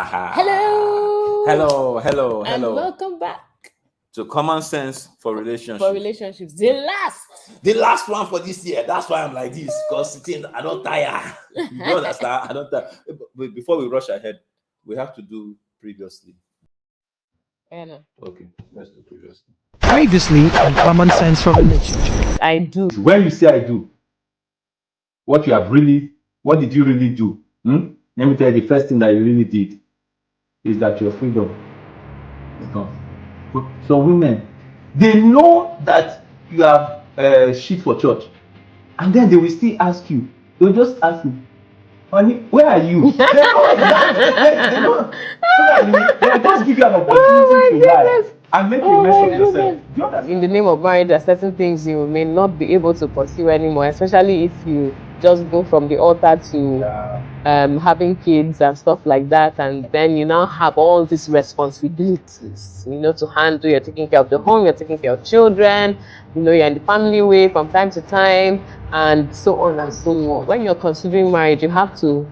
Hello. And welcome back to Common Sense for Relationships. The last one for this year. That's why I'm like this, because I don't tire. You don't understand? I don't tire. But before we rush ahead, we have to do previously. Anna. Okay, let's do previously. Previously on Common Sense for Relationships. I do. When you say I do, what did you really do? Let me tell you, the first thing that you really did is that your freedom is gone. Some women, they know that you have shit for church, and then they will still ask you. They'll just ask you, honey, where are you? They don't. They'll just give you an opportunity to lie and make a mess of yourself. Do you understand? In the name of marriage, there are certain things you may not be able to pursue anymore, especially if you just go from the altar to having kids and stuff like that, and then you now have all these responsibilities, to handle. You're taking care of the home, you're taking care of children, you're in the family way from time to time, and so on and so on. When you're considering marriage, you have to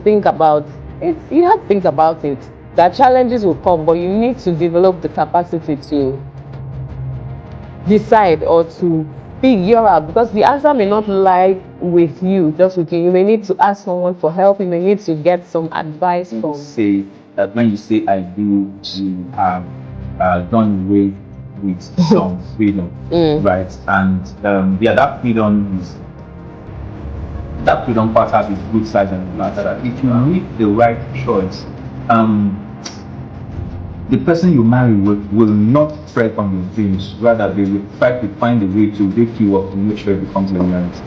think about it. You have to think about it. That challenges will come, but you need to develop the capacity to decide or to figure out, because the answer may not lie with you, just with you. You may need to ask someone for help. You may need to get some advice from. Say that when you say I do, you have done away with some freedom, right? And that freedom part has its good sides and bad sides. If you make the right choice, the person you marry will not tread on your dreams. Rather, they will try to find a way to wake you up to make sure it becomes a reality.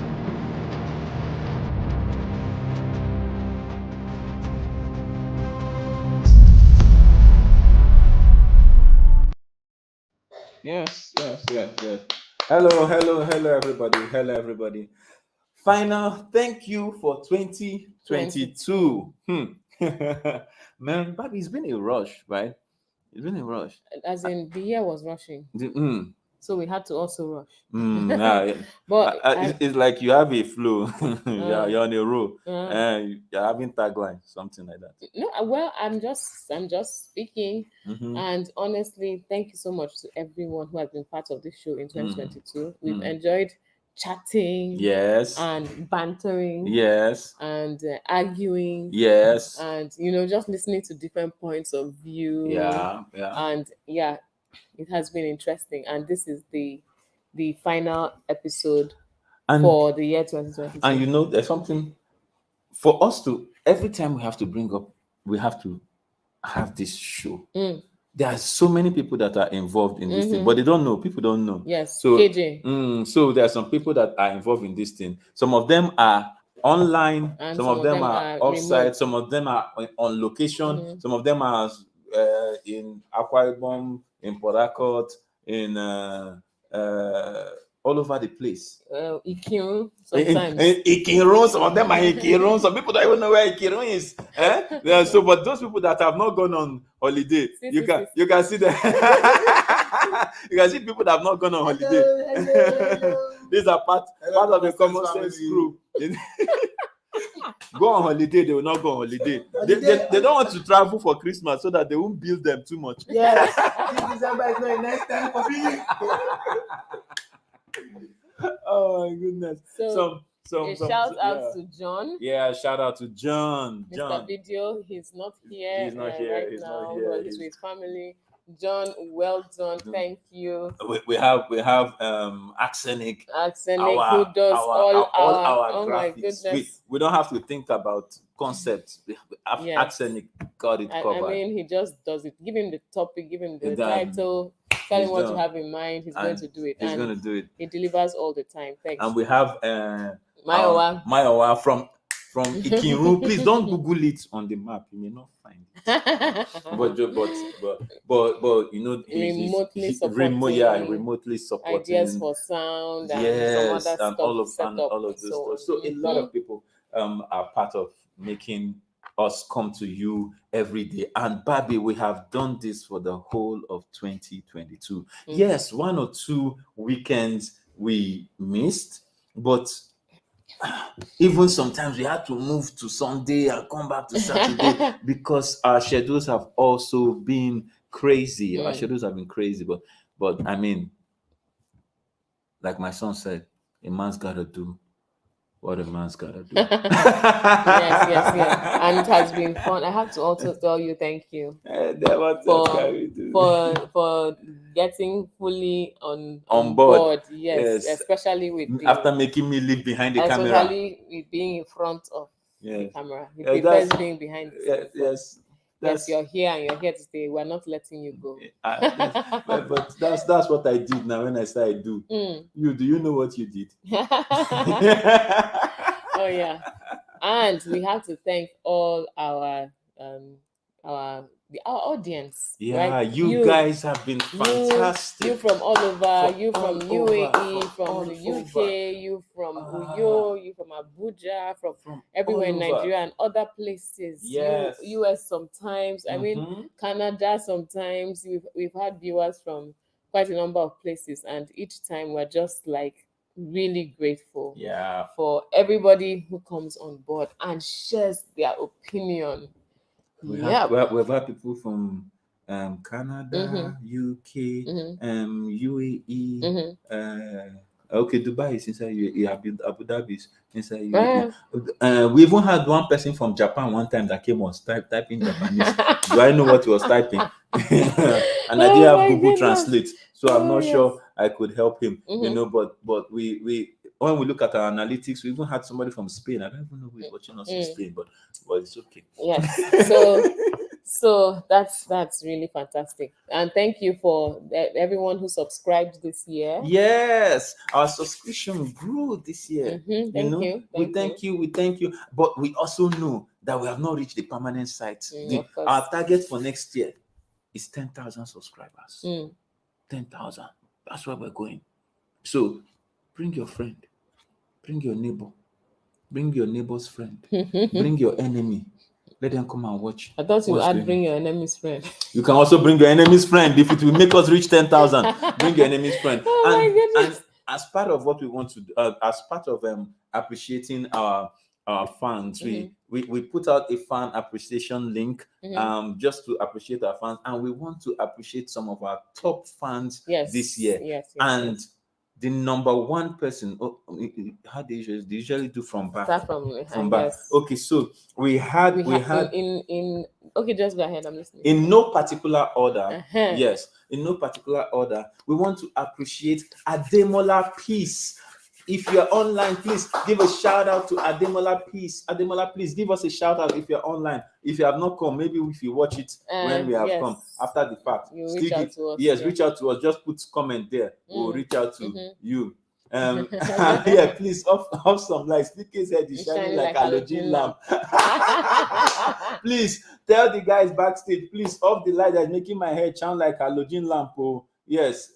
Yes. Hello, everybody. Final thank you for 2022. Man, but it's been a rush, right? It's been a rush. As in, the year was rushing. So we had to also rush. But it's like you have a flow. You're on a roll. You're having tagline, something like that. No, well, I'm just speaking. And honestly, thank you so much to everyone who has been part of this show in 2022. We've enjoyed chatting, yes, and bantering, yes, and arguing, yes, and just listening to different points of view. And it has been interesting, and this is the final episode for the year 2022. And there's something for us to, every time we have to bring up, we have to have this show. There are so many people that are involved in this thing, but they don't know. People don't know. Yes. So KJ. So there are some people that are involved in this thing. Some of them are online, and some of them are offsite, remote. Some of them are on location, some of them are in Akwa Ibom, in Port Harcourt, in all over the place. Ikirun sometimes. Ikirun, some of them are Ikirun. Some people don't even know where Ikirun is. So, but those people that have not gone on holiday, you can see them. You can see people that have not gone on holiday. Hello. These are part of the Common Sense group. Go on holiday, they will not go on holiday. They don't want to travel for Christmas so that they won't bill them too much. Yes, this December is not a nice time for me. Oh my goodness. So shout out to John. Yeah, shout out to John. Mr. Video, he's not here. He's not here right he's now. Not here. He's with his family. John, well done. Thank you. We have Arsenic. Who does all our graphics. My goodness. We don't have to think about concepts. Arsenic got it covered. I mean, he just does it. Give him the topic, give him the title, tell him what you have in mind. He's going to do it. He's going to do it. He delivers all the time. Thanks. And we have Mayowa from Ikirun. Please don't Google it on the map. You may not find it. but he's remotely supporting ideas for sound and some other all of this so stuff. So a lot of people are part of making us come to you every day. And Barbie, we have done this for the whole of 2022. Yes, 1 or 2 weekends we missed, but even sometimes we had to move to Sunday and come back to Saturday because our schedules have also been crazy. Our schedules have been crazy, but I mean, like my son said, a man's gotta do what a man's gotta do. Yes. And it has been fun. I have to also tell you thank you What else can we do? for getting fully on board. Yes, Yes. especially with After making me live behind the camera. especially with being in front of the camera. You prefer being behind the scenes. Yes, you're here and you're here to stay. We're not letting you go. But that's what I did now when I said I do. Do you know what you did? Oh yeah. And we have to thank all our audience. Yeah, right? you guys have been fantastic. You from all over, you from UAE, from all the UK, you from Uyo, you from Abuja, from everywhere in Nigeria and other places. Yes. US sometimes. I mean, Canada sometimes. We've had viewers from quite a number of places, and each time we're just like really grateful for everybody who comes on board and shares their opinion. We've had people from Canada, UK, UAE. Okay, Dubai is inside UAE. Abu Dhabi is inside UAE. We even had one person from Japan one time that came on typing Japanese. Do I know what he was typing? And I didn't have Google Translate, so I'm not sure I could help him. But we when we look at our analytics, we even had somebody from Spain. I don't even know who is watching us in Spain, but it's okay. Yes. So that's really fantastic, and thank you for everyone who subscribed this year. Yes, our subscription grew this year. Thank you. We thank you. But we also know that we have not reached the permanent site. Our target for next year is 10,000 subscribers. 10,000. That's where we're going. So bring your friend, bring your neighbor, bring your neighbor's friend, bring your enemy. Let them come and watch. I thought you would bring your enemy's friend. You can also bring your enemy's friend if it will make us reach 10,000. Bring your enemy's friend. My goodness. And as part of what we want to do, as part of appreciating our fans, we put out a fan appreciation link just to appreciate our fans, and we want to appreciate some of our top fans this year. Yes. The number one person, how they usually do from back. From back. Yes. Okay, so we had in okay, just go ahead. I'm listening. In no particular order. Yes, in no particular order. We want to appreciate Ademola Peace. If you're online, please give a shout out to Ademola Peace. Ademola, please give us a shout out if you're online. If you have not come, maybe if you watch it when we have come after the fact. Reach out to us. Yes, reach out to us. Just put comment there. We'll reach out to you. Yeah, please off some lights. PK's head is shining like halogen lamp. Please tell the guys backstage, please off the light that's making my head shine like halogen lamp. Oh, yes.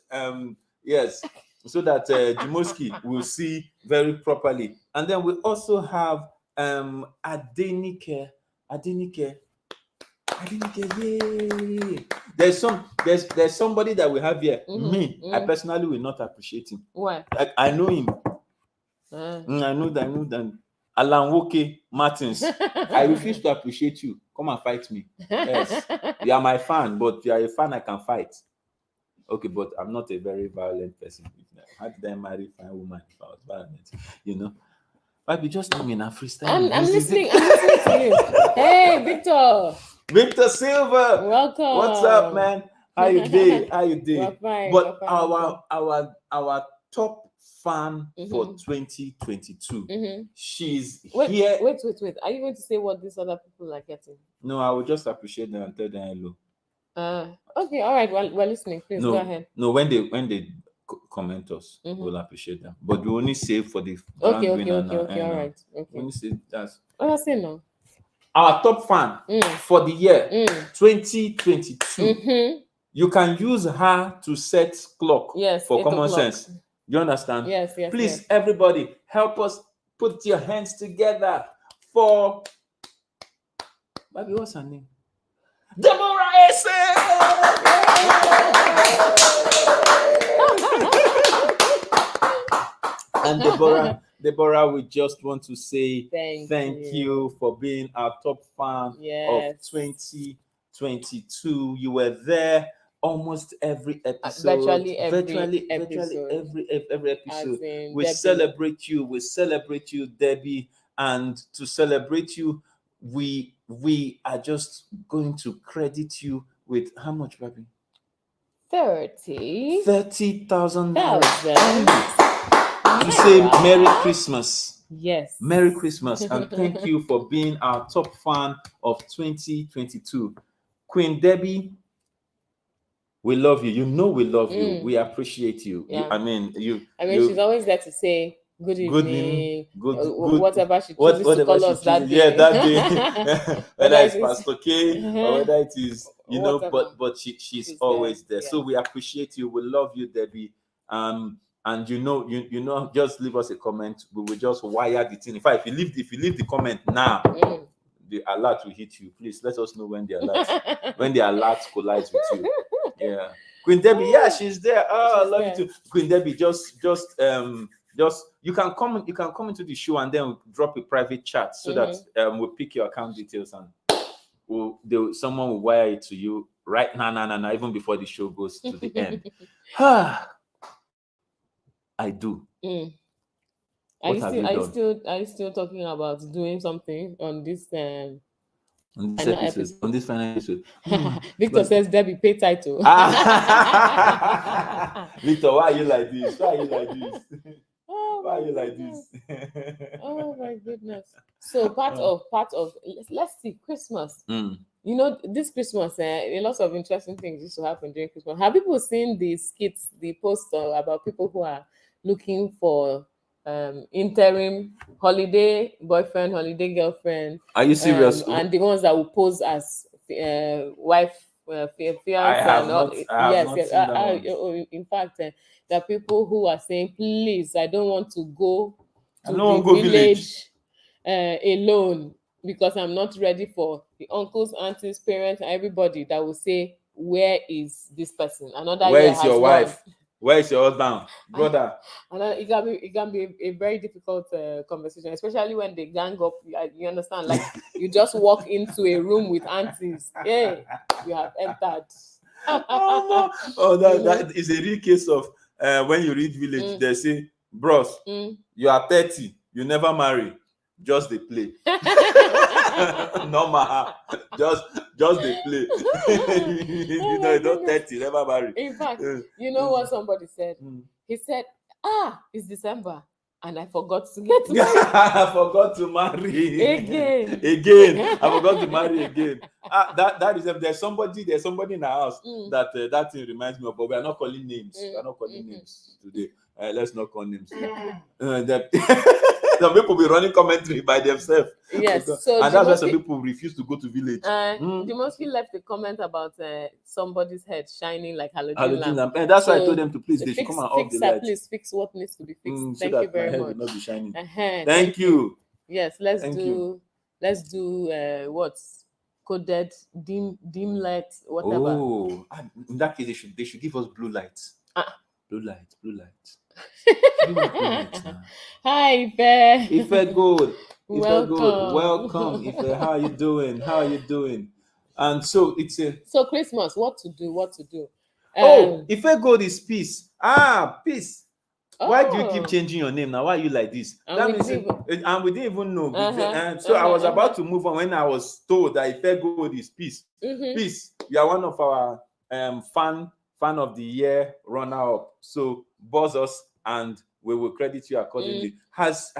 Yes. So that Jimoski will see very properly. And then we also have Adenike. Yay! There's somebody that we have here. I personally will not appreciate him. Why? Like, I know him. I know that. Alan Woke Martins. I refuse to appreciate you. Come and fight me. Yes. You are my fan, but you are a fan I can fight. Okay, but I'm not a very violent person. How did I marry a fine woman if I was violent? But we just name in a freestyle. I'm listening to you. Hey, Victor Silva. Welcome. What's up, man? How you doing? We're fine. But our top fan for 2022. She's here. Wait. Are you going to say what these other people are getting? No, I will just appreciate them and tell them hello. Okay, all right. Well, we're listening. Please go ahead. No, when they comment us, we'll appreciate them. But we only say for the okay, all right. Okay. Only say that's. What I say now? Our top fan for the year 2022. You can use her to set clock for common sense. You understand? Yes. Please, everybody, help us put your hands together for. Baby, what's her name? Deborah Ese! And Deborah, we just want to say Thank you you. for being our top fan of Yes. 2022. You were there almost every episode, Virtually every virtually episode. every episode. As in We Debbie. celebrate you. We celebrate you, Debbie. And to celebrate you, we are just going to credit you with how much, Baby? 30,000 naira to say Merry Christmas. Yes. Merry Christmas, and thank you for being our top fan of 2022. Queen Debbie, we love you. You know we love you. We appreciate you. Yeah. I mean, she's always there to say good evening, good, whatever she chooses to call us that day. Yeah, that day. Whether it's Pastor K or whether it is, but she's always there. Yeah. So we appreciate you. We love you, Debbie. And you know, just leave us a comment. We will just wire the thing. In fact, if you leave the comment now, the alert will hit you. Please let us know when the alert collides with you. Yeah. Queen Debbie, yeah, she's there. Oh, I love you too. Queen Debbie, just you can come into the show and then we'll drop a private chat so that we'll pick your account details and someone will wire it to you right now, even before the show goes to the end. I do. Are you still talking about doing something on this episode? On this final episode. Victor says Debbie pay title. Victor, why are you like this? Why are you like this? Oh my goodness. So part of let's see, Christmas. This Christmas, a lot of interesting things used to happen during Christmas. Have people seen the skits, the posts about people who are looking for interim holiday boyfriend, holiday girlfriend? Are you serious? And the ones that will pose as wife, fiance, in fact, there are people who are saying, please, I don't want to go to the village alone, because I'm not ready for the uncles, aunties, parents, and everybody that will say, where is this person? Where is your wife? Where is your husband, brother? And it can be a very difficult conversation, especially when they gang up. You understand? Like you just walk into a room with aunties. Hey, you have entered. That is a real case of when you read village. They say, bros, you are 30, you never marry, just they play. Normal, just they play. You don't 30, never marry. In fact, you know what somebody said? He said, it's December and I forgot to get married. I forgot to marry again. I forgot to marry again. That is, there's somebody in the house that thing reminds me of, but we are not calling names. We are not calling names today. Let's not call names. Some people be running commentary by themselves. Yes, so and that's why some people refuse to go to village. Dimosky left a comment about somebody's head shining like halogen lamp. And that's why I told them to please, they should come and off the light. Please fix what needs to be fixed. So Thank that you very my head much. will not be shining. Thank you. Yes, let's do what's coded dim light, whatever. Oh, in that case they should give us blue lights. Blue light. Hi, Ife. Ife good. Welcome. Ife, how are you doing? And so it's so Christmas, what to do? Ife Gold is peace. Peace. Why do you keep changing your name now? Why are you like this? And we didn't even know. I was about to move on when I was told that Ife Gold is peace. Peace. You are one of our fan of the year runner up. So buzz us and we will credit you accordingly. Has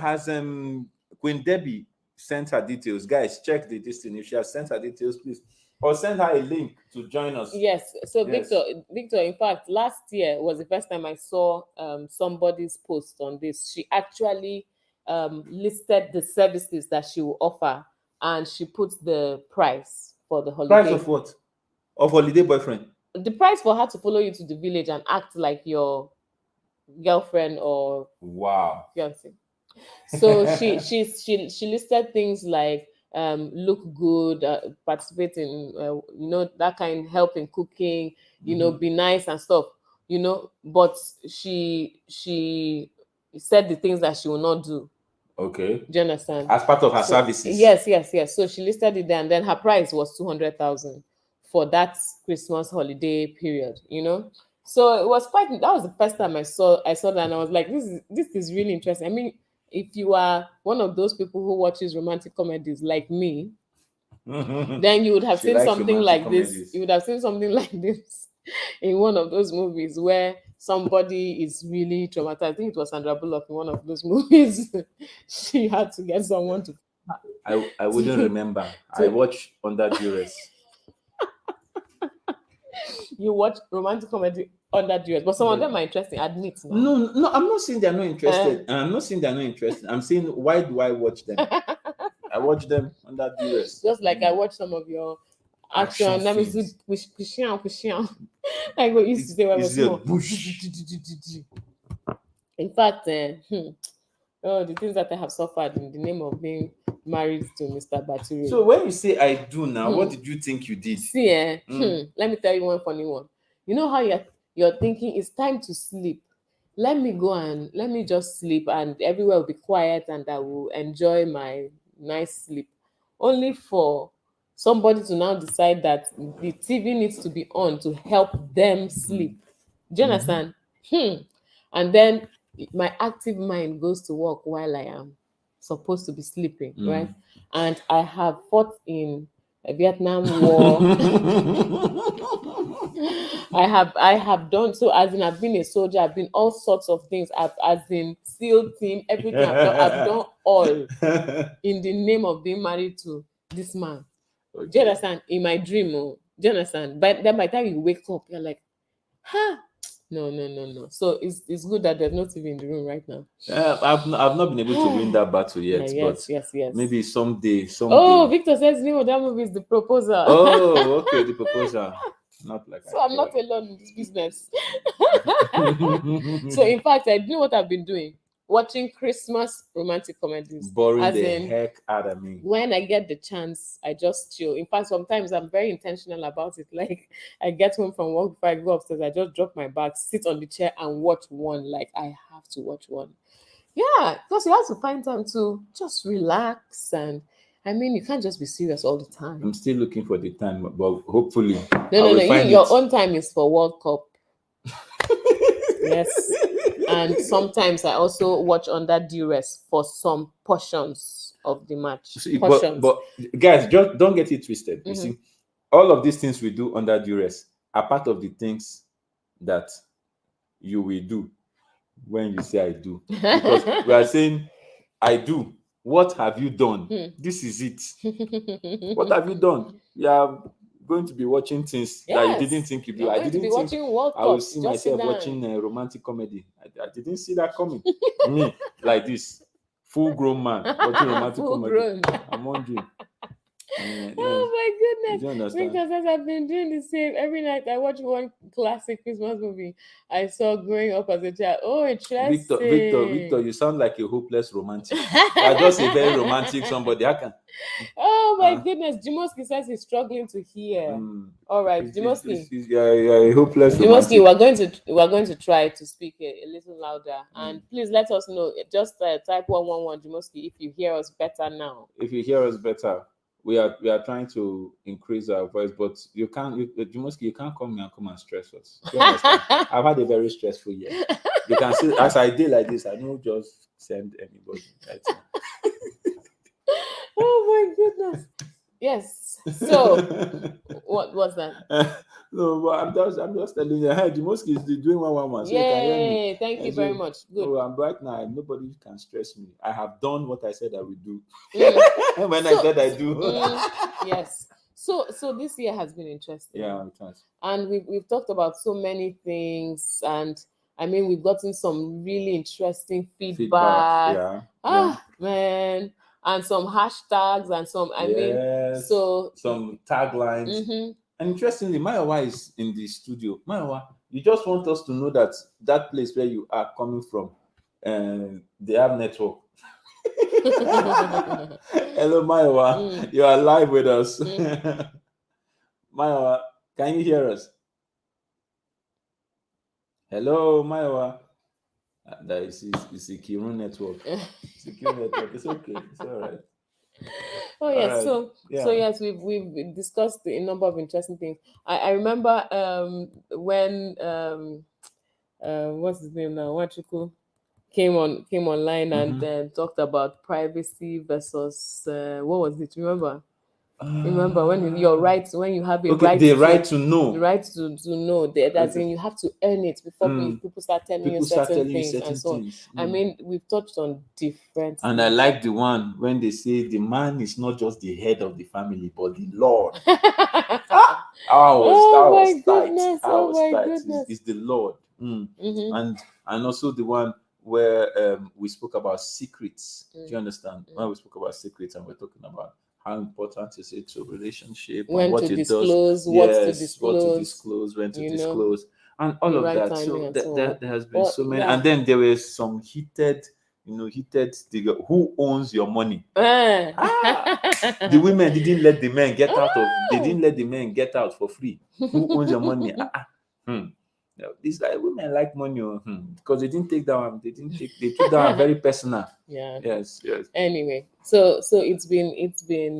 Queen Debbie sent her details? Guys, check the distance. If she has sent her details, please. Or send her a link to join us. Yes. So yes. Victor, in fact, last year was the first time I saw somebody's post on this. She actually listed the services that she will offer, and she put the price for the holiday. Price of what? Of holiday boyfriend? The price for her to follow you to the village and act like your girlfriend or fiance. So she listed things like look good, participate in that kind, help in cooking, be nice and stuff, but she said the things that she will not do. Okay. Do you understand? As part of her So, services. yes. So she listed it there, and then her price was 200,000 for that Christmas holiday period. So it was quite. That was the first time I saw that, and I was like, this is really interesting. I mean, if you are one of those people who watches romantic comedies like me, then you would have She seen likes something romantic like this. comedies. You would have seen something like this in one of those movies where somebody is really traumatized. I think it was Sandra Bullock in one of those movies. She had to get someone to. I wouldn't remember. I to- watched Under Duress. You watch romantic comedy under duress, but some of them are interesting. Admit now. No, I'm not saying they're not interested. I'm not saying they're not interested. I'm saying, why do I watch them? I watch them Under Duress. Just like I watch some of your Action action. Let me see, films. push. Like what you used to say when I was Is it a small. bush? In fact, the things that I have suffered in the name of being married to Mr. Bature. So when you say I do now, what did you think you did? See, let me tell you one funny one. You know how you're thinking it's time to sleep. Let me go and let me just sleep, and everywhere will be quiet, and I will enjoy my nice sleep. Only for somebody to now decide that the TV needs to be on to help them sleep. Do you understand? And then my active mind goes to work while I am supposed to be sleeping, right? And I have fought in a Vietnam War. I have done so, as in I've been a soldier, I've been all sorts of things. As in SEAL team, everything I've done all in the name of being married to this man. Do you understand? In my dream, do you understand? But then by the time you wake up, you're like, ha, no. So it's good that there's no TV in the room right now. I've not been able to win that battle yet, yes. but maybe someday. Oh, Victor says the name of that movie is The Proposal. Oh, okay, The Proposal. Not like So I'm not alone in this business. So in fact, I know what I've been doing. Watching Christmas romantic comedies. Boring the heck out of me. When I get the chance, I just chill. In fact, sometimes I'm very intentional about it. Like I get home from work, before I go upstairs, I just drop my bag, sit on the chair and watch one. Like I have to watch one. Yeah, because you have to find time to just relax, and I mean, you can't just be serious all the time. I'm still looking for the time, but hopefully, No. Your own time is for World Cup. Yes, and sometimes I also watch Under Duress for some portions of the match. See, but guys, just don't get it twisted. You see, all of these things we do Under Duress are part of the things that you will do when you say I do, because we are saying I do. What have you done? This is it. What have you done? You are going to be watching things that you didn't think you'd do. I didn't think I would see myself watching a romantic comedy. I didn't see that coming. Me, like this, full-grown man watching romantic comedy. I'm wondering. Oh my goodness! You Because as I've been doing the same every night, I watch one classic Christmas movie I saw growing up as a child. Oh, interesting. Victor, you sound like a hopeless romantic. You're just a very romantic somebody. I can. Oh my goodness! Jimoski says he's struggling to hear. All right, Jimoski. You're a hopeless Jimoski, romantic. we're going to try to speak a little louder, and please let us know. Just type 111 Jimoski if you hear us better now. If you hear us better. We are trying to increase our voice, but you can't. Jimoski, you can't come and stress us. You understand? I've had a very stressful year. You can see, as I did like this, I don't just send anybody. Right now. Oh my goodness! Yes. So, what was that? No, but I'm just telling you. Hey, Jimoski is doing 111. So you can hear me. Yay! Thank you very much. Good. No, I'm right now. Nobody can stress me. I have done what I said I would do. When I said I do. Yes. So this year has been interesting. Yeah, it has. And we've talked about so many things, and I mean we've gotten some really interesting feedback. Man. And some hashtags and some some taglines. And interestingly, Mayowa is in the studio. Mayowa, you just want us to know that place where you are coming from, they have network. Hello, Mayowa. You are live with us. Mayowa, can you hear us? Hello, Mayowa. that is a Kirun network. It's a Kirun network. It's okay. It's all right. Oh All yes, right. so Yeah. yes, we've discussed a number of interesting things. I remember when what's his name now, Wachuku, came online and Mm-hmm. talked about privacy versus what was it? Remember when your Uh, rights, when you have a okay, right the right to to the know. right to know that, as Okay. in you have to earn it before Mm, people start telling you people start certain telling you things and certain so on. things. I Mm. mean, we've touched on different And I things. like the one when they say the man is not just the head of the family, but the Lord. That Oh was my tight. goodness! That Oh was my tight. goodness! Is the Lord. Mm-hmm. And also the one where we spoke about secrets. Do you Mm. understand? When we spoke about secrets and we're talking about how important is it to relationship and When to what it does. disclose, what to Yes, what to disclose, disclose, when to you know, disclose, and all the of right that. timing So and so on. there has been Well, so many, yeah. and then there were some heated, heated. Who owns your money? Eh. Ah, the women didn't let the men get out of. They Oh. didn't let the men get out for free. Who owns your money? Hmm. These like women like money, because they didn't take that one. They didn't take. They took that one very personal. Yeah. Yes, yes. Anyway, so it's been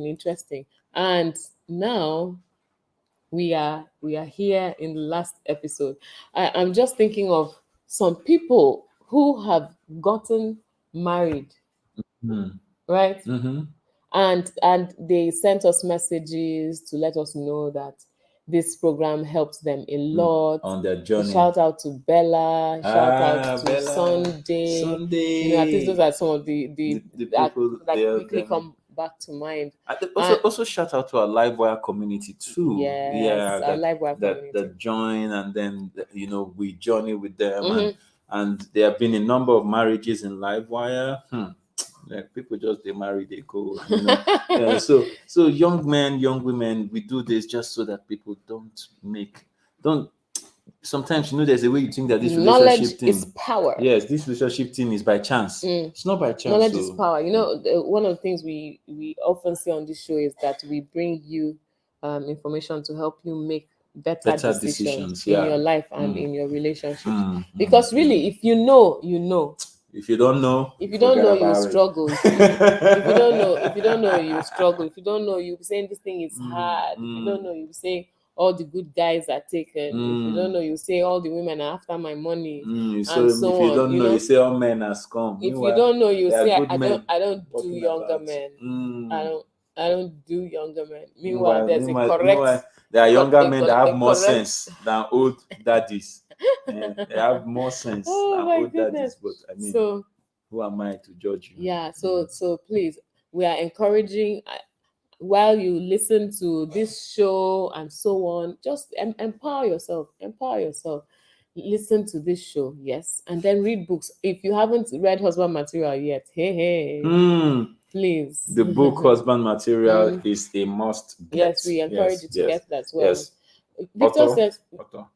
interesting, and now we are here in the last episode. I'm just thinking of some people who have gotten married, Hmm. right? Mm-hmm. And they sent us messages to let us know that this program helped them a lot. On their journey. Shout out to Bella, shout out to Bella, Sunday. At least those Sunday. are some of the The that people that there, quickly them. come back to mind. I think And also shout out to our Livewire community too. yes, Yeah, our live work community. that join, and then we journey with them, and Hmm. there have been a number of marriages in Livewire. Like people just they marry, they go, Yeah, so young men, young women, we do this just so that people don't sometimes there's a way you think that this Knowledge relationship is thing, power. yes, this relationship thing is by chance. Mm. It's not by chance. Knowledge is So power. One of the things we often see on this show is that we bring you information to help you make better better decisions decisions, in yeah. your life and Mm, in your relationships. mm, mm, Because really, mm. if you know, you know. If you don't know, If you don't forget know, you about it. struggle. If you don't know, you struggle. If you don't know, you'll be saying this thing is Mm, hard. If you don't mm, know, you'll be saying all the good guys are taken. If you don't mm, know, you say all the women are after my money So and if so you on. don't know, you say all men are scum. If you Meanwhile, don't know, you there are say good men I don't do walking younger about. men. I don't I don't do younger men. Meanwhile, Meanwhile, there's a meanwhile, correct meanwhile, there are younger a, men that have a more correct. sense than old daddies. They have more sense Oh than my old goodness. daddies. But I mean, So who am I to judge you? yeah, Mm. so please, we are encouraging, while you listen to this show and so on, just empower yourself. Empower yourself. Listen to this show, yes, and then read books. If you haven't read husband material yet, hey, Hmm. please. The book husband material Mhm. is a must Yes, get. we encourage Yes, you to yes, get that as well. yes. Victor Author, says, author.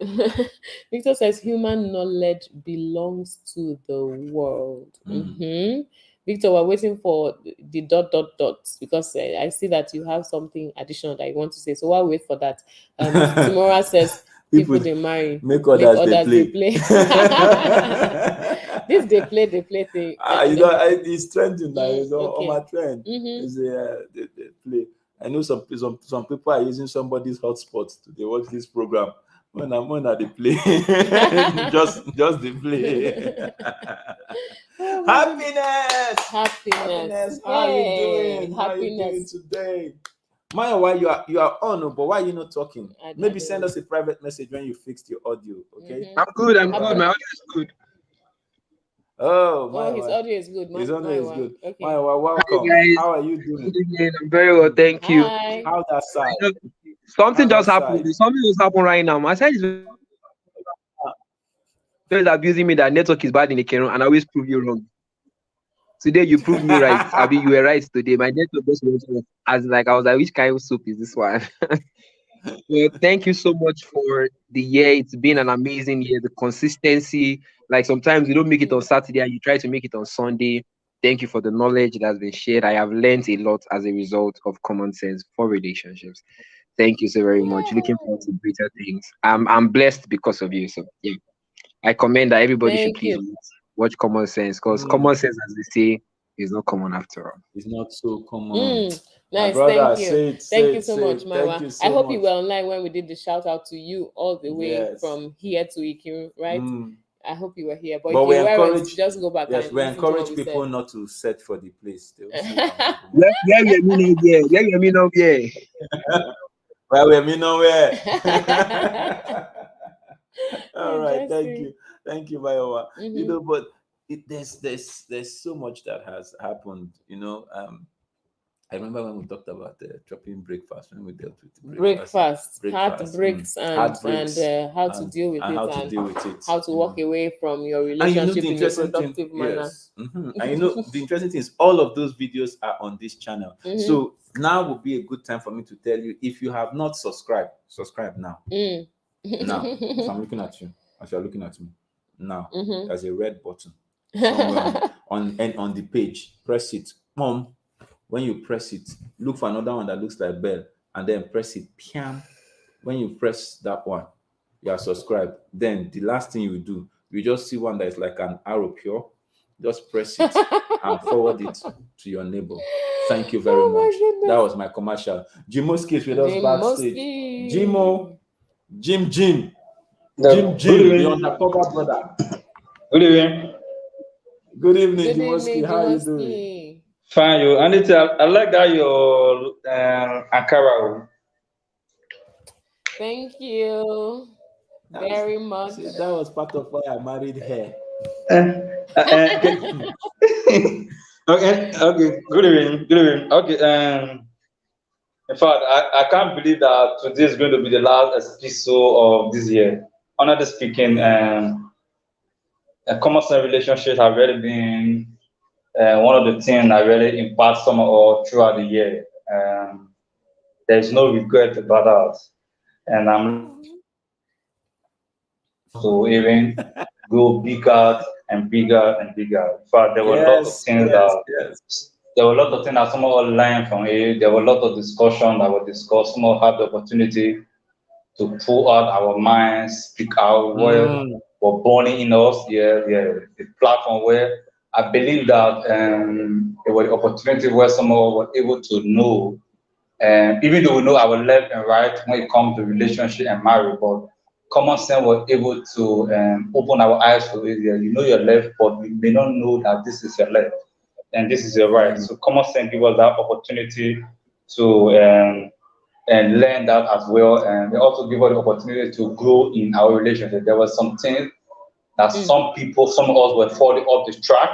Victor says, human knowledge belongs to the world. Mm. Victor, we're waiting for the dot dot dot because I see that you have something additional that you want to say. So while we wait for that, Timora says, People people they marry, make make others they others they play. play. This they play thing. It's trending now. It's on Okay. my trend. Mm-hmm. It's they play. I know some people are using somebody's hotspot to they watch this program. When they play, just they play. Oh my goodness. Happiness, Happiness. happiness. How are you Hey, doing? How are you doing happiness. today? Maya, why you are on, oh, but why are you not talking? I Maybe don't send know. us a private message when you fixed your audio, okay? Mm-hmm. I'm good. I'm All good. right. My audio is good. Oh, Oh, Maya, his audio is good. his audio is Maiwa. good. Okay. Maya, Hi welcome. guys. How are you Good doing? evening. I'm very well, thank you. Hi. How that side? You know, How something that just happened. side? Something just happened right now. My side is always abusing me that network is bad in the Cameroon, and I always prove you wrong. Today you proved me right. Abi, you were right today. My network just went off. As like I was like, which kind of soup is this one? Well, thank you so much for the year. It's been an amazing year. The consistency, like sometimes we don't make it on Mm. Saturday and you try to make it on Sunday. Thank you for the knowledge that has been shared. I have learned a lot as a result of common sense for relationships. Thank you so very much. Looking forward Yay. to greater things. I'm blessed because of you. So yeah, I commend that everybody should Thank please you. watch Common Sense, because common sense, as they say, is not common after all. It's not so common. Mm, My nice, brother, thank you. say it, Thank say you it, so say much, it. Thank Maiwa. you I so hope you were much. online when we did the shout out to you all the way Yes. from here to Ikiru, right? Mm. I hope you were here. But if But we you weren't, encourage, just go back yes, and we listen to what encourage we people said. not to search for the place. They will see and they go. Where you mean no yeah? Where you mean no yeah? Well, we mean nowhere. All right, thank Interesting. you, Bayowa. Mm-hmm. But there's so much that has happened. I remember when we talked about chopping breakfast, when we dealt with Breakfast, breakfast, heartbreaks, and heartbreaks, how to deal with and it, how to and deal with it. how to walk away from your And relationship the in a interesting thing, productive manner. yes, and the interesting thing is all of those videos are on this channel. Mm-hmm. So now would be a good time for me to tell you, if you have not subscribed, subscribe now. Mm. Now, if I'm looking at you, as you're looking at me, now Mm-hmm. there's a red button somewhere on the page. Press it. When you press it, look for another one that looks like bell, and then press it. Piam. When you press that one, you are subscribed. Then the last thing you do, you just see one that is like an arrow pure. Just press it and forward it to your neighbor. Thank you very Oh my much. That goodness. was my commercial. Jimoski is with us Jim backstage. Mosky. Jimo, Jim, Good the evening. undercover brother. Good evening. Good evening, Good Jimoski. evening, How are you doing? Jimoski. Fine, you. Anietie, I like that your Ankara. Thank you That's, very much. see, that was part of why I married her. Okay. Okay. Good evening. Good evening. Okay. In fact, I can't believe that today is going to be the last episode of this year. Honestly speaking, common sense relationships have really been one of the things that really impact some or throughout the year. There's no regret about that, and I'm to even go bigger and bigger and bigger. In fact, there were a lot of Yes, things yes, that yes. there were a lot of things that someone learned from it. There were a lot of discussion that were discussed. Someone had the opportunity to pull out our minds, speak out what Mm. were born in us. Yeah, yeah. The platform where I believe that there was the opportunity where someone was able to know, and even though we know our left and right when it comes to relationship and marriage, but common sense was able to open our eyes to it. Yeah, you know your left, but you may not know that this is your left and this is your right. Mm. So common sense give us that opportunity to and learn that as well. And they also give us the opportunity to grow in our relationship. There was some things that Mm. some of us were falling off the track,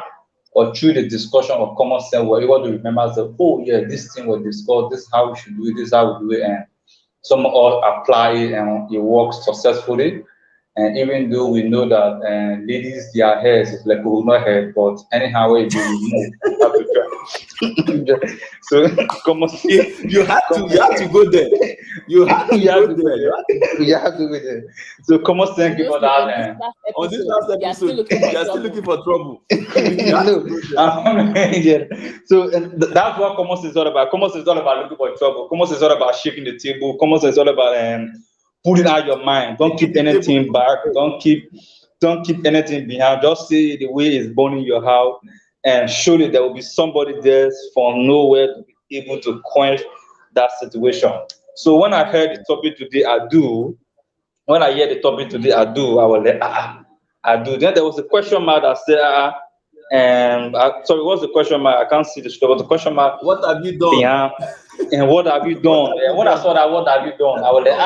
or through the discussion of common sense, we're able to remember that, oh yeah, this thing was discussed, this is how we should do it, this is how we do it, and some of us apply it and it works successfully. And even though we know that ladies, their hair is like not hair, but anyhow it be removed, we have to try. So common You had to go there. You had to we have go to go there. You there. had to go We have to go there. So common sense give us Jimoski, on this that. last On this episode, last you are still episode, looking for you are still trouble. looking for trouble. You had No, to go there. yeah. So that's what common sense is all about. Common sense is all about looking for trouble. Common sense is all about shaking the table. Common sense is all about putting out your mind. Don't Taking keep the table. anything back. Don't keep anything behind. Just say the way it's born in your house, and surely there will be somebody there from nowhere to be able to quench that situation. So when I heard the topic today, when I hear the topic today, I was like, I do. Then there was a question mark that said, sorry, what's the question mark? I can't see the screen, but the question mark, What have you done? yeah, and what have you What done? have And you when I done? saw that, what have you done? I was like,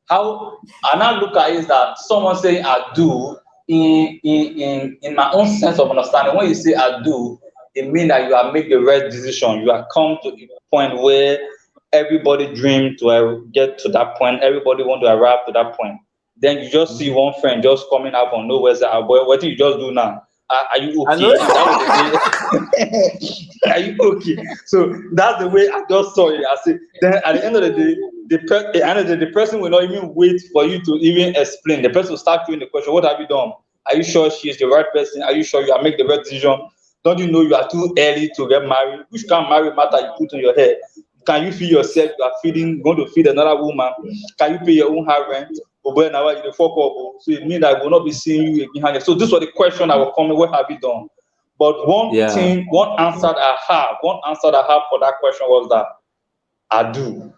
how? I now look at it is that someone saying I do in my own sense of understanding. When you say I do, it means that you have made the right decision. You have come to a point where everybody dream to get to that point. Everybody want to arrive to that point. Then you just see one friend just coming up from nowhere. Say, "Ah, boy, what do you just do now? Are you I know. okay?" And that was the way. Are you okay? So that's the way I just saw it. I said, then at the end of the day, the person will not even wait for you to even explain. The person will start doing the question, "What have you done? Are you sure she is the right person? Are you sure you are making the right decision? Don't you know you are too early to get married? Which kind of married matter you put on your head? Can you feed yourself? You are feeding, going to feed another woman. Can you pay your own house rent? oh boy, now you the fuck up. Oh. So it means that I will not be seeing you again. So this was the question I will come. What have you done? But one answer that I have for that question was that I do.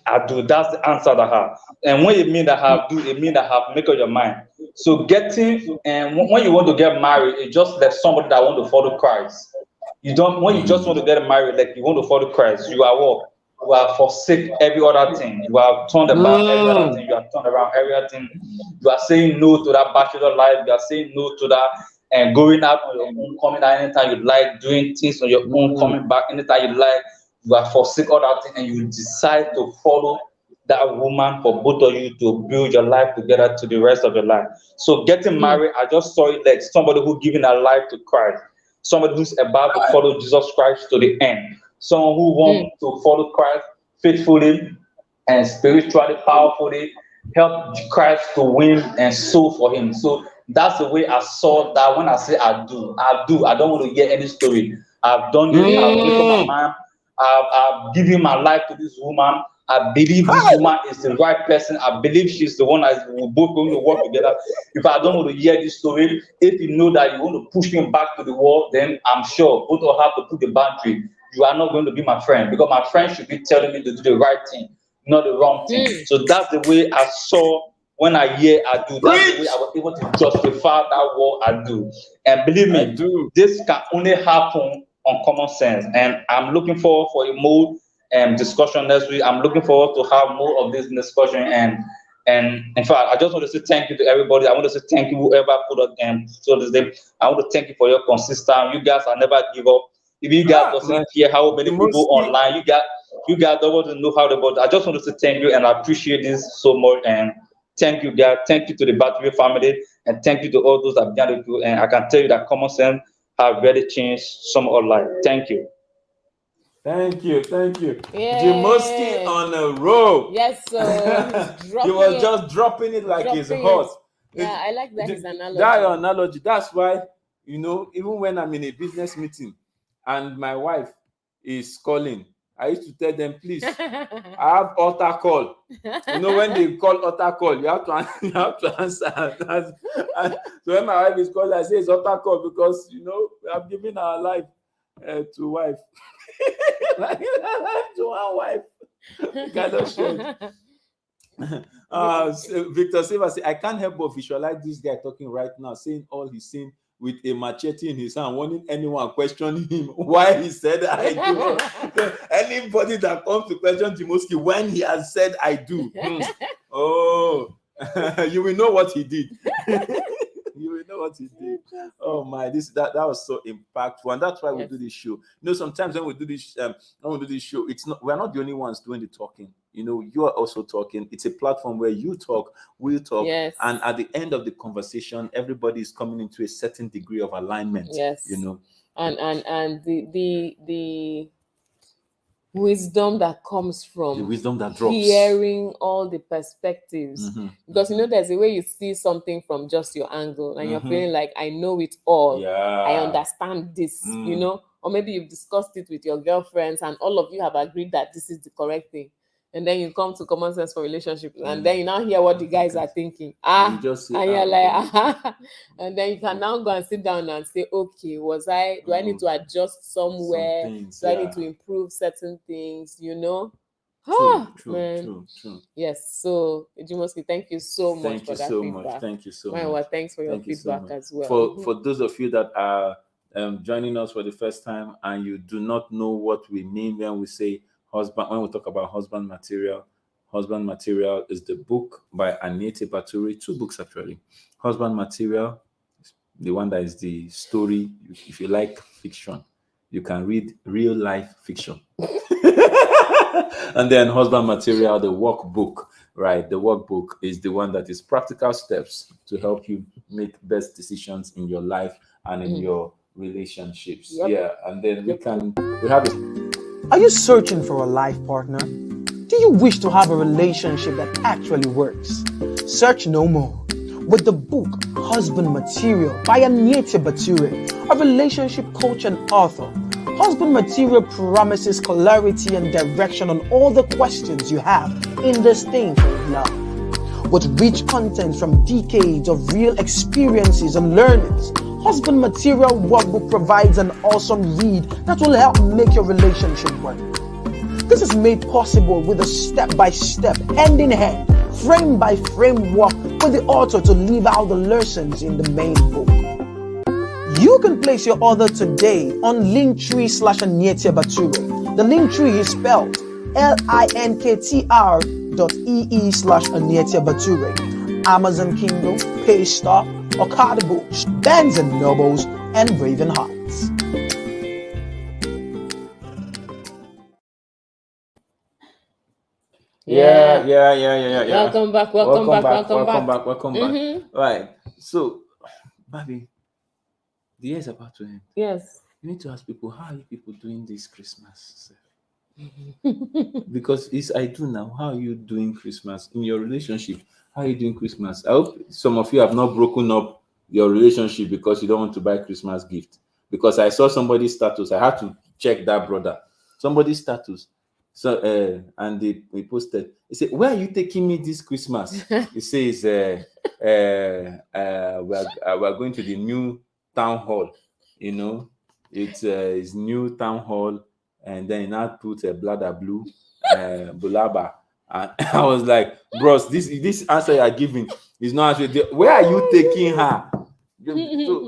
I do. That's the answer that I have. And when you mean that have do, it means that have make up your mind. So getting and when you want to get married, it's just like somebody that want to follow Christ. You don't when you just want to get married, like you want to follow Christ, you are what? You are forsake every other thing. You are turned about every other thing. You are turned around everything. You are saying no to that bachelor life. You are saying no to that and going out on your own, coming out anytime you like, doing things on your own, coming back anytime you like. You are forsake all that thing and you decide to follow that woman for both of you to build your life together to the rest of your life. So getting married, I just saw it like somebody who giving her life to Christ, somebody who's about to follow Jesus Christ to the end, someone who wants to follow Christ faithfully and spiritually powerfully, help Christ to win and soul for him. So that's the way I saw that when I say I do. I don't want to hear any story. I've done this, I've made up my mind. I've given my life to this woman. I believe this woman is the right person. I believe she's the one that we're both going to work together. If I don't want to hear this story, if you know that you want to push me back to the wall, then I'm sure both will have to put the boundary. You are not going to be my friend because my friend should be telling me to do the right thing, not the wrong thing. So that's the way I saw when I hear I do. That's the way I was able to justify that word I do. And believe me, this can only happen on common sense. And I'm looking forward for a more discussion next week. I'm looking forward to have more of this discussion. And in fact, I just want to say thank you to everybody. I want to say thank you whoever put up so this day. I want to thank you for your consistency. You guys are never give up. If you guys doesn't hear how many people online, you guys don't want to know how to. But I just want to say thank you, and I appreciate this so much. And thank you, guys. Thank you to the Bature family, and thank you to all those that began to do. And I can tell you that common sense have really changed some of our life. Thank you. Thank you. Jimoski on a roll. Yes, so he was just dropping it like it's hot. Yeah, I like that his analogy. That analogy. That's why, even when I'm in a business meeting and my wife is calling, I used to tell them, please, I have altar call. When they call altar call, you have to answer. And so when my wife is calling, I say it's altar call because we have given our life to wife. To one wife. Cannot share. Victor Silva said, I can't help but visualize this guy talking right now, saying all he's saying with a machete in his hand, wanting anyone questioning him why he said I do. Anybody that comes to question Jimoski when he has said I do, you will know what he did. You will know what he did. Oh my, that was so impactful, and that's why we do this show. Sometimes when we do this, show, we're not the only ones doing the talking. You are also talking. It's a platform where you talk, we talk, and at the end of the conversation, everybody is coming into a certain degree of alignment. Yes, and the wisdom that comes from the wisdom that drops, hearing all the perspectives, because there's a way you see something from just your angle and you're feeling like I know it all, I understand this, or maybe you've discussed it with your girlfriends and all of you have agreed that this is the correct thing, and then you come to common sense for relationships, and then you now hear what the guys are thinking, and you're like, and then you can now go and sit down and say, okay, do I need to adjust somewhere? Do I need to improve certain things? True. Yes. So, Jimoski, thank you so much for that feedback. Thank you so much. Thanks for your feedback as well. For those of you that are joining us for the first time and you do not know what we mean when we say husband, when we talk about husband material is the book by Anietie Bature, 2 books actually. Husband Material, the one that is the story. If you like fiction, you can read real life fiction. And then Husband Material, the workbook, right? The workbook is the one that is practical steps to help you make best decisions in your life and in your relationships. And then we have it. Are you searching for a life partner? Do you wish to have a relationship that actually works? Search no more. With the book Husband Material by Anietie Bature, a relationship coach and author, Husband Material promises clarity and direction on all the questions you have in this thing called love. With rich content from decades of real experiences and learnings, Husband Material Workbook provides an awesome read that will help make your relationship work. This is made possible with a step-by-step, hand-in-hand, frame-by-frame walk with the author to leave out the lessons in the main book. You can place your order today on Linktree/Anietie Bature. The Linktree is spelled linktr.ee/Anietie Bature. Amazon Kindle, Paystar, Okada Books, Barnes & Nobles, and Raven Heights. Yeah. Welcome back. Right. So, Bobby, the year is about to end. Yes. You need to ask people, how are you people doing this Christmas? Because it's I do now. How are you doing Christmas in your relationship? How are you doing Christmas? I hope some of you have not broken up your relationship because you don't want to buy Christmas gift. Because I saw somebody's status. I had to check that brother. Somebody's status. So and they posted. He said, "Where are you taking me this Christmas?" He says, we're going to the new town hall. You know, it's his new town hall, and then he now put a bladder blue, bulaba. And I was like, bros, this answer you are giving is not actually. Where are you taking her?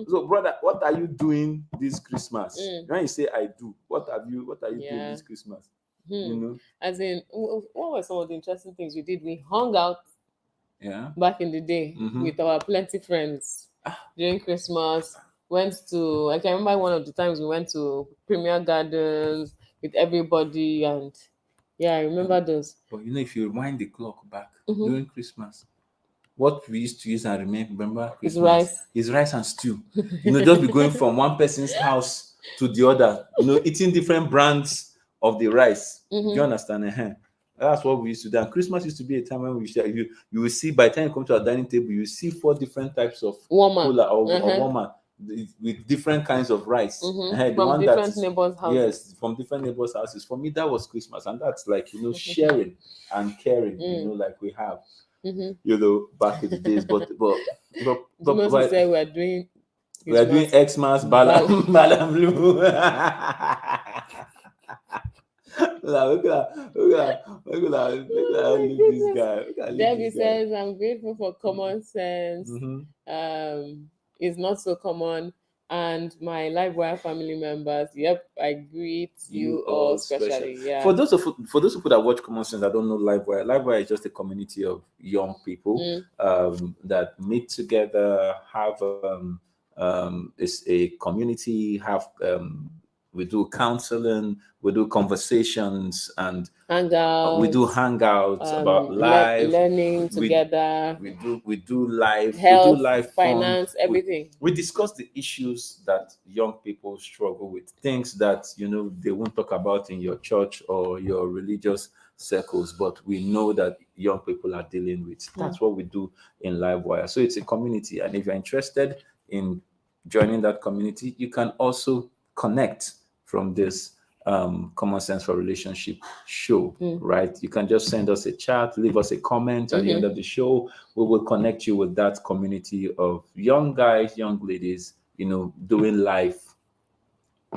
So, brother, what are you doing this Christmas? When you say I do, what are you doing this Christmas? You know, as in, what were some of the interesting things we did? We hung out back in the day with our plenty friends during Christmas. Went to, I can remember one of the times we went to Premier Gardens with everybody, and I remember those. But you know, if you rewind the clock back during Christmas, what we used to use and remember Christmas is rice and stew. You know, just be going from one person's house to the other, you know, eating different brands of the rice. Do you understand? That's what we used to do. And Christmas used to be a time when we share. You will see, by the time you come to our dining table, you see 4 different types of cola or warmer with different kinds of rice. From different neighbors' houses. Yes, from different neighbors' houses. For me, that was Christmas. And that's like, you know, sharing and caring, you know, like we have. You know, back in the days, but say we're doing Xmas Balam Blue. Look at this guy. Debbie says, I'm grateful for common sense. It's not so common. And my Livewire family members, I greet you all specially. Yeah. For those people that watch Common Sense, I don't know Livewire. Livewire is just a community of young people that meet together, have it's a community, have we do counseling, we do conversations, and hangouts. We do hangouts about life, learning together. We do life, health, we do life, finance, everything. We discuss the issues that young people struggle with, things that, you know, they won't talk about in your church or your religious circles, but we know that young people are dealing with. That's what we do in Livewire. So it's a community, and if you're interested in joining that community, you can also connect from this Common Sense for Relationship show, right? You can just send us a chat, leave us a comment at the end of the show. We will connect you with that community of young guys, young ladies, you know, doing life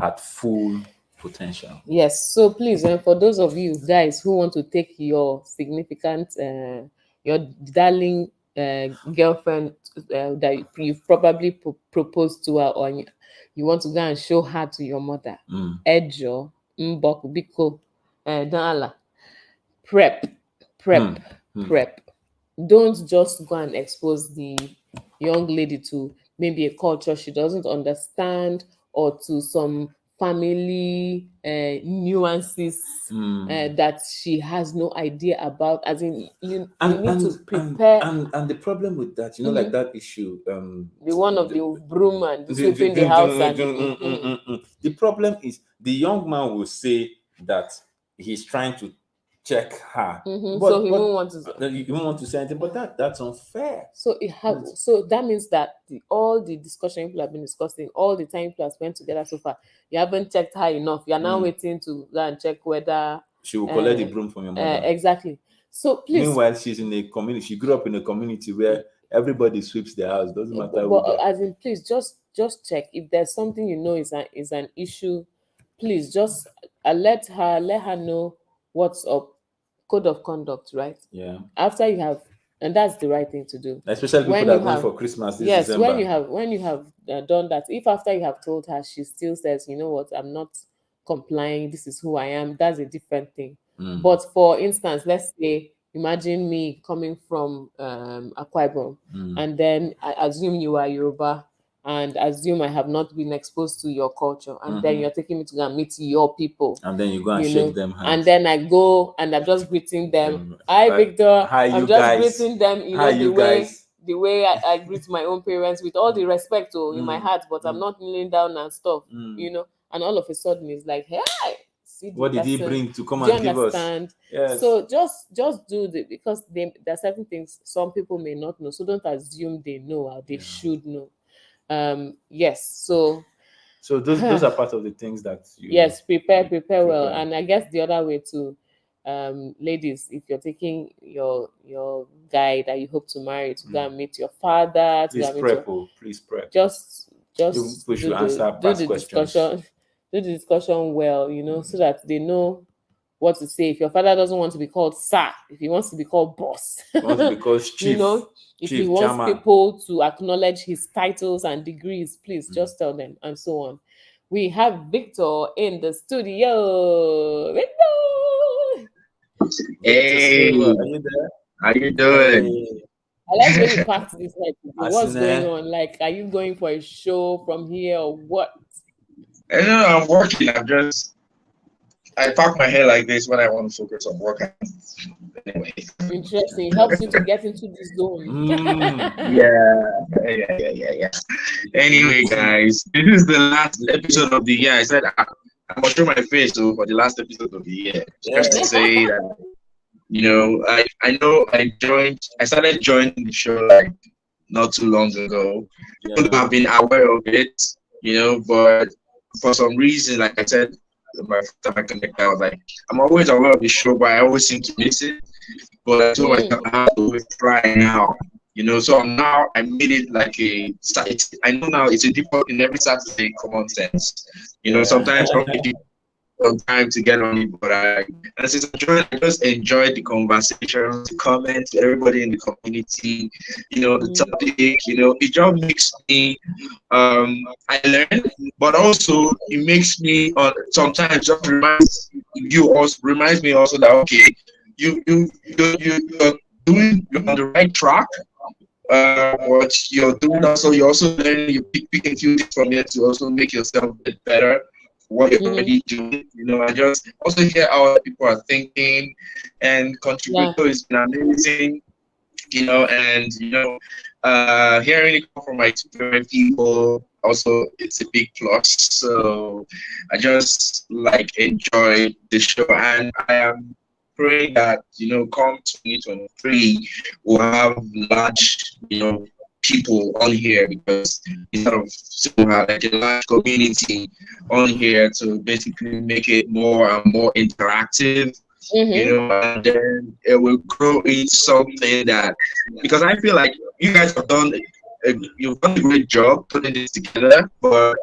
at full potential. Yes. So please, for those of you guys who want to take your significant, your darling girlfriend that you've probably proposed to her, or you want to go and show her to your mother, Ejo, Mbok, Biko, Dala, prep. Don't just go and expose the young lady to maybe a culture she doesn't understand, or to some family nuances that she has no idea about. As in, you need to prepare. And the problem with that, you know, like that issue, the one of the broom and sweeping the house. The problem is the young man will say that he's trying to check her, so he won't want to. You won't want to say anything, but that's unfair. So so that means that all the discussion people have been discussing, all the time people have spent together so far, you haven't checked her enough. You are now waiting to go and check whether she will collect the broom from your mother. Exactly. So please, Meanwhile, she's in a community. She grew up in a community where everybody sweeps their house. Doesn't matter who they are. as in, please just check if there's something you know is an issue. Please just let her know what's up. Code of conduct, right? Yeah. After you have, and that's the right thing to do. Especially people When that you are going have, for Christmas this yes, December. when you have done that, if after you have told her she still says, you know what, I'm not complying, this is who I am, that's a different thing. But for instance, let's say, imagine me coming from Akwa Ibom, and then I assume you are Yoruba, and assume I have not been exposed to your culture, and then you're taking me to go and meet your people, And then you go and you shake know, them hands. and then I go and I'm just greeting them. Hi, Like, Victor. hi, I'm you just guys. greeting them, you Hi, know, you guys. the way I greet my own parents with all the respect in my heart, but I'm not kneeling down and stuff, you know. And all of a sudden it's like, hey, see the What did he person. bring to come Do you and give us? understand? Yes. So just do the, because there are certain things some people may not know. So don't assume they know or they should know. Yes. So those are part of the things that you yes, prepare well. And I guess the other way too, ladies, if you're taking your guy that you hope to marry to go and meet your father, to go Please and meet prep. your, Please prep. just We should answer do past the questions. discussion, do the discussion well, you know, so that they know what to say. If your father doesn't want to be called sir, if he wants to be called boss, Wants to be called chief. you know, if he chief, wants chairman. people to acknowledge his titles and degrees, please just tell them, and so on. We have Victor in the studio. Victor! Hey, Silva, are you there? how you doing? Hey. I like the way you packed this head today. What's Asine. going on? Like, are you going for a show from here or what? I know I'm working. I pack my hair like this when I want to focus on work. Anyway. Interesting. It helps you to get into the zone. Yeah. Anyway, guys, this is the last episode of the year. I said I must show my face for the last episode of the year. Just to say that, you know, I know I started joining the show like not too long ago. Even though I've been aware of it, you know, but for some reason, like I said, my first time I connected, I was like, I'm always aware of the show, but I always seem to miss it. But I told myself I have to always try now. You know, so now I made it like I know now it's a default in every Saturday common sense. You know, sometimes some people time to get on it, but and since I just enjoyed the conversation, the comments, everybody in the community, you know, the topic, you know, it just makes me I learn, but also it makes me sometimes just reminds me also that okay, you're you're on the right track. What you're doing also, you're also learning, you pick a few things from here to also make yourself a bit better what you're already doing. You know, I just also hear how other people are thinking and contributor has been amazing, you know, and you know, hearing it come from my favorite people also it's a big plus. So I just like enjoy the show and I am praying that you know come 2023 we'll have large you know people on here because instead of like a large community on here to basically make it more and more interactive, you know, and then it will grow into something that because I feel like you guys have done you've done a great job putting this together, but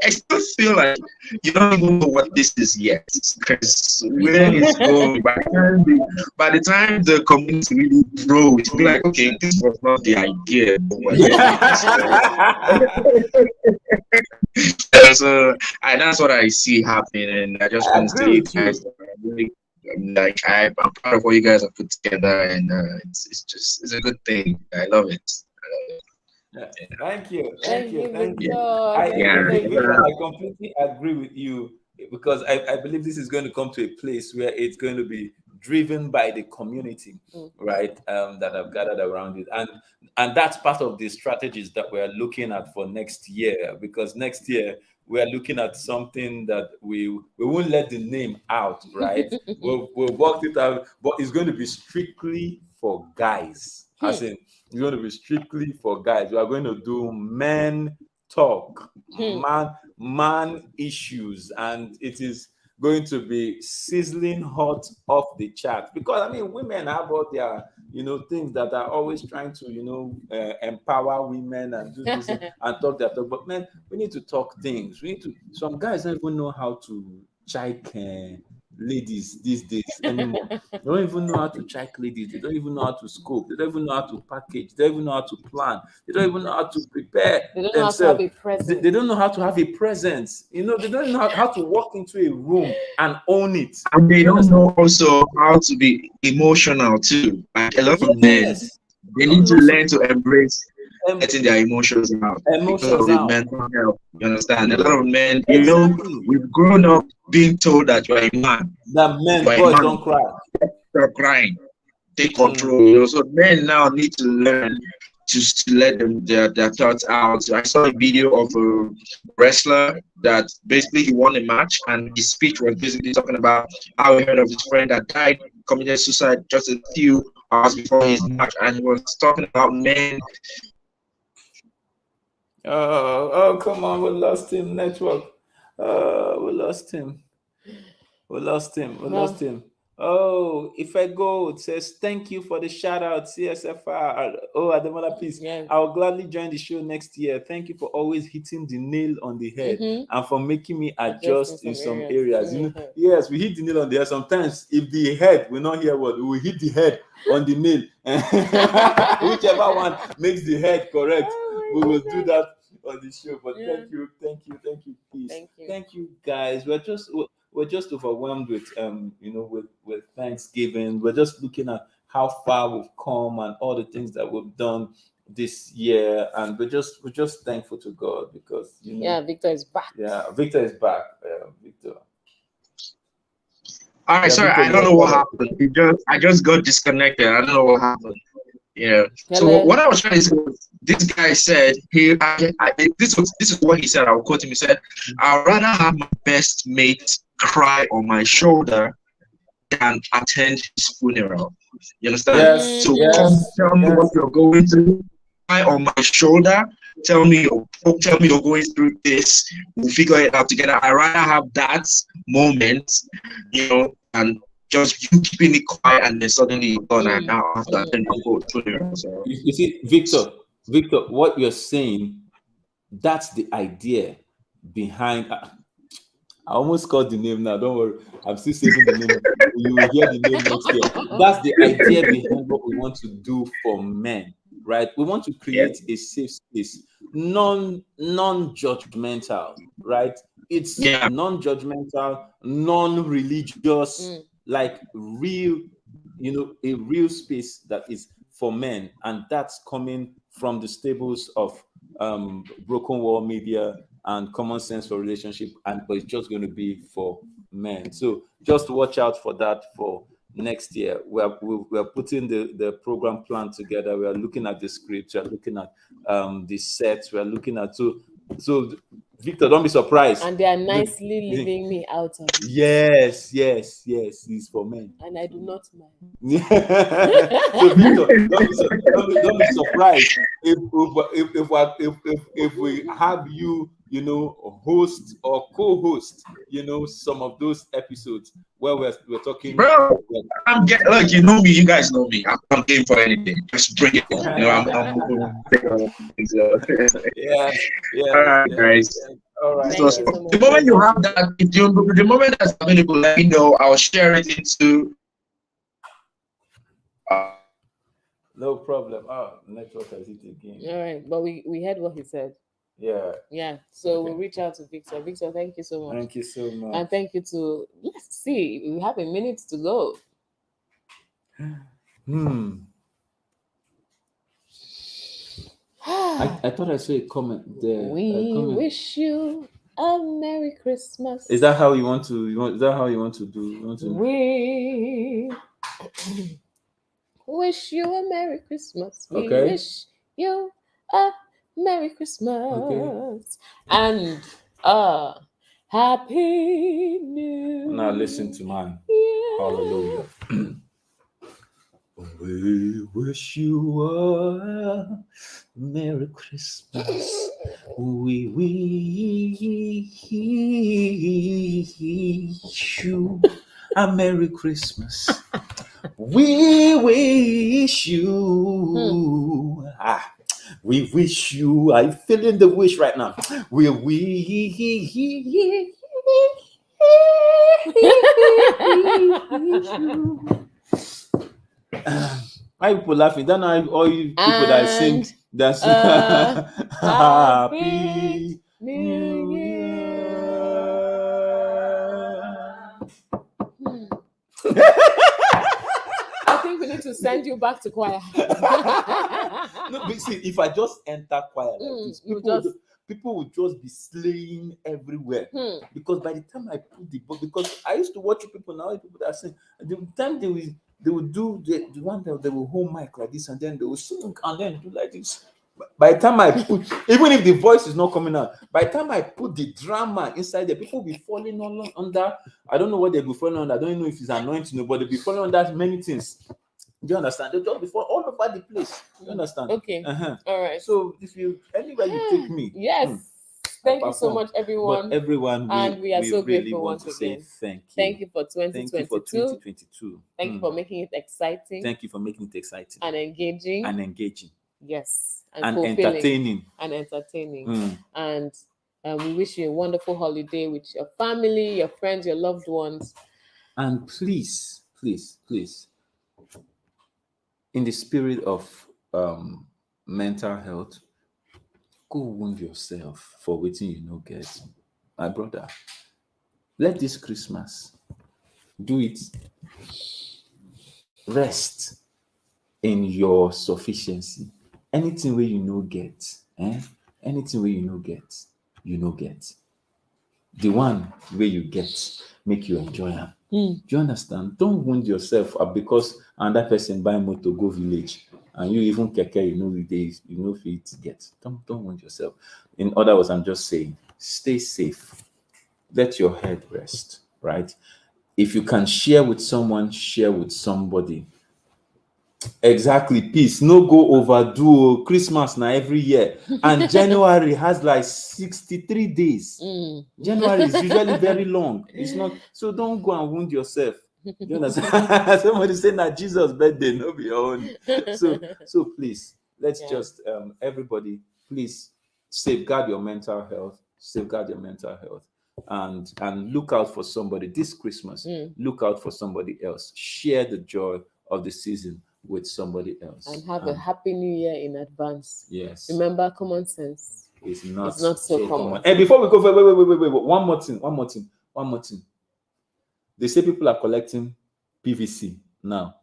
I still feel like you don't even know what this is yet because where it's going. By the time the community really grows, it's be like, okay, this was not the idea. So that's what I see happening, and I just want to say, guys, really, like I'm proud of what you guys have put together, and it's a good thing. I love it. Thank you. Victor. I completely agree with you because I believe this is going to come to a place where it's going to be driven by the community, right? That have gathered around it, and that's part of the strategies that we're looking at for next year. Because next year we are looking at something that we won't let the name out, right? we'll work it out, but it's going to be strictly for guys. As in, it's going to be strictly for guys. We are going to do men talk, man issues, and it is going to be sizzling hot off the chart, because I mean women have all their things that are always trying to empower women and do this and talk their talk. But man, we need to talk things. We need to. Some guys don't even know how to check ladies these days anymore. They don't even know how to check ladies. They don't even know how to scope. They don't even know how to package. They don't even know how to plan. They don't even know how to prepare They don't know how to have themselves. a presence. They don't know how to have a presence. They don't know how to walk into a room and own it. And they don't know also how to be emotional too. Like a lot of men, Yes. they need to learn to embrace letting their emotions out because Emotions of the out. mental health. You understand? A lot of men, Exactly. we've grown up being told that you're a man. That men, You're a boys man. don't cry. Stop crying. Take control. So men now need to learn to let their thoughts out. I saw a video of a wrestler that basically he won a match, and his speech was basically talking about how he heard of his friend that died, committed suicide just a few hours before his match, and he was talking about men. Oh, come on, we lost him. Network. We lost him. We lost him. We lost him. Oh, if I go, it says thank you for the shout out, CSFR. Oh, Ademola, please. Yes. I'll gladly join the show next year. Thank you for always hitting the nail on the head and for making me adjust in some areas. Yes, we hit the nail on the head. Sometimes, if the head will not hear what, we will hit the head on the nail. Whichever one makes the head correct, we will do that on the show. But thank you, peace. Thank you, guys. We're just overwhelmed with with Thanksgiving. We're just looking at how far we've come and all the things that we've done this year, and we're just thankful to God because Victor is back. Victor is back. Victor. All right, sorry, I don't know what happened. I just got disconnected. I don't know what happened. Yeah. So what I was trying to say was, this guy said this is what he said. I'll quote him. He said, "I'd rather have my best mate cry on my shoulder than attend his funeral." You understand? Yes. So come tell me what you're going through. Cry on my shoulder. Tell me you're going through this. We'll figure it out together. I'd rather have that moment, and just you keeping it quiet, and then suddenly you're gone, and now I have to attend my funeral. So you see, Victor, what you're saying, that's the idea behind. I almost called the name now. Don't worry, I'm still saving the name. You will hear the name next year. That's the idea behind what we want to do for men, right? We want to create a safe space, non-judgmental, right? It's non-judgmental, non-religious, like real, a real space that is for men, and that's coming from the stables of Broken Wall Media and Common Sense for Relationship, but it's just going to be for men. So just watch out for that for next year. We're putting the program plan together. We are looking at the scripts. We are looking at the sets. We are looking at so Victor, don't be surprised. And they are nicely leaving me out of it. Yes, it's for men. And I do not mind. So Victor, don't be surprised if we have you, host or co-host, some of those episodes where we're talking. Bro, look, you know me, you guys know me. I'm game for anything. Just bring it on. All right, guys. All right. So the moment you have that, the moment that's available, let me know. I'll share it into. No problem. Oh, network has hit again. All right, but we heard what he said. Yeah. So we'll reach out to Victor. Victor, thank you so much. Thank you so much. And thank you to. Let's see. We have a minute to go. I thought I saw a comment there. We wish you a Merry Christmas. Is that how you want to? Is that how you want to do? We wish you a Merry Christmas. We wish you a Merry Christmas and a Happy New. Now listen to mine. Year. Hallelujah. We wish you a Merry Christmas. We wish you a Merry Christmas. We wish you. We wish you. I'm feeling the wish right now. We wish you. Why people laughing? Don't know all you people that sing. That's Happy New Year. I think we need to send you back to choir. No, but see, if I just enter choir like this, people would just be slaying everywhere. Because by the time I put the book, because I used to watch people now, people that sing, the time they will do the one that they will hold mic like this, and then they will sing and then do like this. By the time I put, even if the voice is not coming out, by the time I put the drama inside there, people will be falling under. I don't know what they'll be falling under. I don't know if it's anointing, but they'll be falling under many things. Do you understand? They'll just be all over the place. You understand? Okay. All right. So if you anywhere you take me, yes. Thank you so much, everyone. But everyone, we are so really grateful want once to again. say thank you. Thank you for 2022. Thank you for 2022. Thank you for making it exciting. Thank you for making it exciting. And engaging. Yes. And entertaining. And we wish you a wonderful holiday with your family, your friends, your loved ones. And please, in the spirit of mental health, go wound yourself for waiting you no get. My brother, let this Christmas do it. Rest in your sufficiency. Anything where you no get, anything where you no get. The one where you get, make you enjoy them. Do you understand? Don't wound yourself because another person buy motor go village and you even keke, fit get. Don't wound yourself. In other words, I'm just saying, stay safe. Let your head rest, right? If you can share with someone, share with somebody. Exactly, peace. No go overdo Christmas now every year. And January has like 63 days. January is usually very long. It's not, so don't go and wound yourself. You understand? Somebody saying that Jesus' birthday, no be your own. So please, let's just everybody, please safeguard your mental health. And look out for somebody this Christmas. Look out for somebody else. Share the joy of the season with somebody else. And have a happy new year in advance. Yes. Remember, common sense. It's not so common. And before we go, wait. One more thing. They say people are collecting PVC now.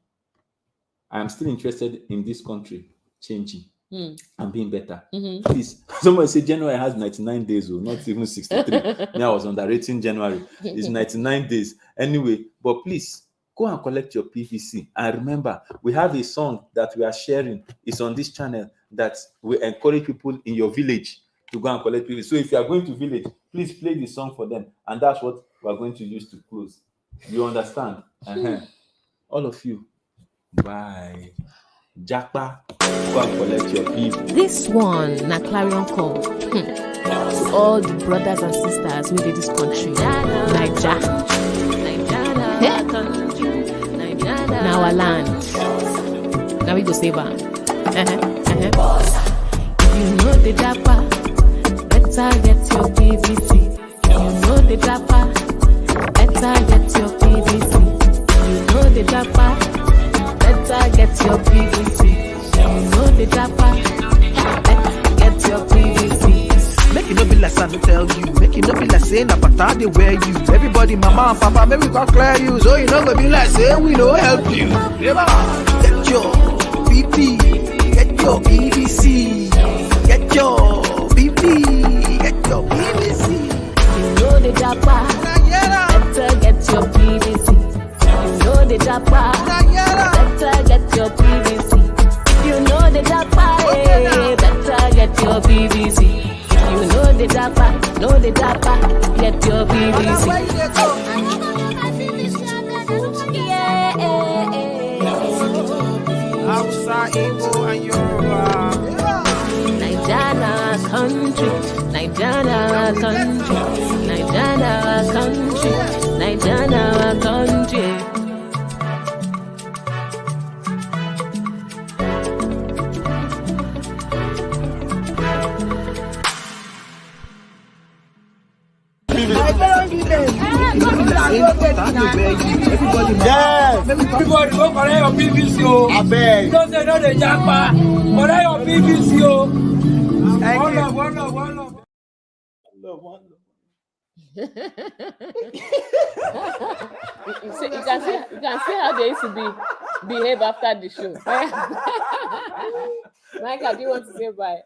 I am still interested in this country changing and being better. Please, somebody say January has 99 days, or not even 63. I was underrating January. It's 99 days. Anyway, but please, go and collect your PVC. And remember, we have a song that we are sharing. It's on this channel that we encourage people in your village to go and collect PVC. So if you are going to village, please play the song for them. And that's what we are going to use to close. You understand? All of you. Bye. Jackpa, go and collect your PVC. This one, na clarion call. To all the brothers and sisters who did this country. Naija. Now our land. Now we go save am. You know the dapper, better get your PVC. You know the dapper, better get your PVC. You know the dapper, better get your PVC. You know the dapper, better get your PVC. Make it no be like I tell you. Make it no be like saying about they wear you. Everybody, mama and papa, maybe we can clear you. So you know, go be like saying we don't help you. Get your BP, get your PVC, get your BP, get your PVC. You know the dapper, better get your PVC. You know the dapper, better get your PVC. You know the dapper, better get your PVC. You know the dapper, get your PVC. Yeah. Hausa, Igbo, and Yoruba. Nigeria country, Nigeria country, Nigeria country, Nigeria country. Yes. Everybody go collect your PVC. I beg. Don't say no the japa. Collect your PVC. One love. You can see how they used to behave after the show. Michael, do you want to say bye?